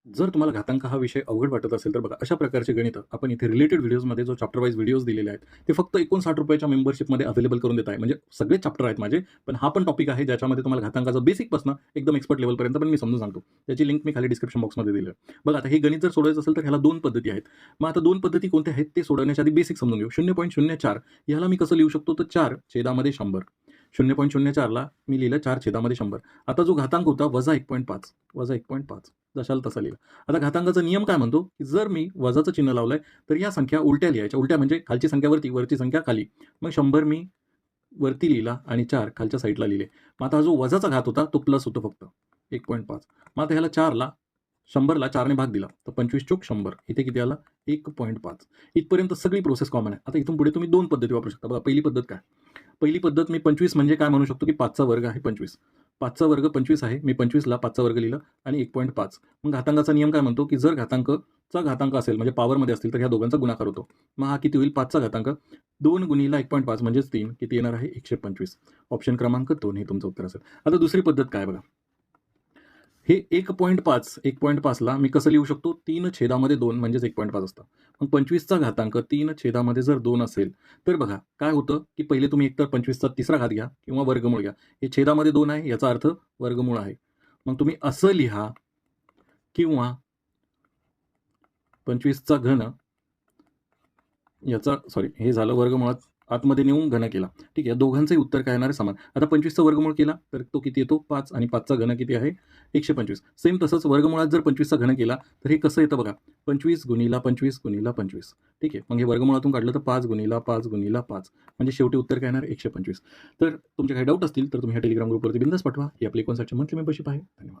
जर तुम्हाला घातांक हा विषय अवघड वाटत असेल, तर बघा अशा प्रकारचे गणितं आपण इथे रिलेटेड व्हिडिओजमध्ये जो चॅप्टर वाईज व्हिडिओज दिलेले आहेत, ते फक्त ₹59 च्या मेंबरशिपमध्ये अवेलेबल करून देत आहे. म्हणजे सगळे चॅप्टर आहेत माझे, पण हा पण टॉपिक आहे ज्याच्यामध्ये तुम्हाला घातांकाचं बेसिकपासून एकदम एक्सपर्ट लेव्हलपर्यंत पण मी समजून सांगतो. त्याची लिंक मी खाली डिस्क्रिप्शन बॉक्समध्ये दिली आहे. बघा आता हे गणित जर सोडवायचं असेल, तर ह्याला 2 पद्धती आहेत. मग आता 2 पद्धती कोणत्या आहेत ते सोडवण्याच्या आधी बेसिक समजून घेऊ. 0.04 ह्याला मी कसं लिहू शकतो, तर 4/100. 0.04ला मी लिहिलं 4/100. आता जो घातांक होता -1.5 जशाला तसा लिहिला. आता घातांकाचा नियम काय म्हणतो, की जर मी वजाचं चिन्ह लावलंय, तर या संख्या उलट्या लिहायच्या. उलट्या म्हणजे खालची संख्या वरती, वरची संख्या खाली. मग 100 मी वरती लिहिला आणि 4 खालच्या साईडला लिहिले. मग आता हा जो वजाचा घात होता, तो प्लस होतो फक्त 1.5. मग आता ह्याला 100ला 4ने भाग दिला, तर 25 चोक 100. इथे किती आला? 1.5. इथपर्यंत सगळी प्रोसेस कॉमन आहे. आता इथून पुढे तुम्ही 2 पद्धती वापरू शकता. बघा पहिली पद्धत काय? पहिली पद्धत मी 25 म्हणजे काय म्हणू शकतो, की 5चा वर्ग आहे 25. 5चा वर्ग 25 आहे. मी 25ला 5चा वर्ग लिहिलं आणि 1.5. मग घातांकाचा नियम काय म्हणतो, की जर घातांकचा घातांक असेल म्हणजे पॉवरमध्ये असतील, तर ह्या दोघांचा गुणाकार होतो. मग हा किती होईल? 5चा घातांक 2 गुणिले 1.5 म्हणजेच 3 किती येणार आहे? 125. ऑप्शन क्रमांक 2 हे तुमचं उत्तर असेल. आता दुसरी पद्धत काय बघा. हे 1.5ला मी कसं लिहू शकतो? 3/2 म्हणजेच 1.5 असतं. मग 25चा घातांक 3/2 जर 2 असेल, तर बघा काय होतं, की पहिले तुम्ही एकतर 25चा तिसरा घात घ्या किंवा वर्गमूळ घ्या. हे छेदामध्ये 2 आहे याचा अर्थ वर्गमूळ आहे. मग तुम्ही असं लिहा किंवा 25चा घन याचा सॉरी हे झालं वर्गमुळात आतमध्ये नेऊन घन केला. ठीक आहे. या दोघांचंही उत्तर काय येणार आहे समान. आता 25चा वर्गमूळ केला तर तो किती येतो? 5 आणि 5चा घन किती आहे? 125. सेम तसंच वर्गमुळात जर 25चा घन केला तर हे कसं येतं बघा. 25 गुणिला 25 गुणिला 25. ठीक आहे. मग हे वर्गमुळातून काढलं तर 5 गुणिला 5 गुणिला 5 म्हणजे शेवटी उत्तर काय येणार? 125. तर तुमचे काही डाऊट असतील तर तुम्ही ह्या टेलिग्राम ग्रुपवरती बिनधास्त पाठवा. ही आपली 59ची मंथली मेंबरशिप आहे. धन्यवाद.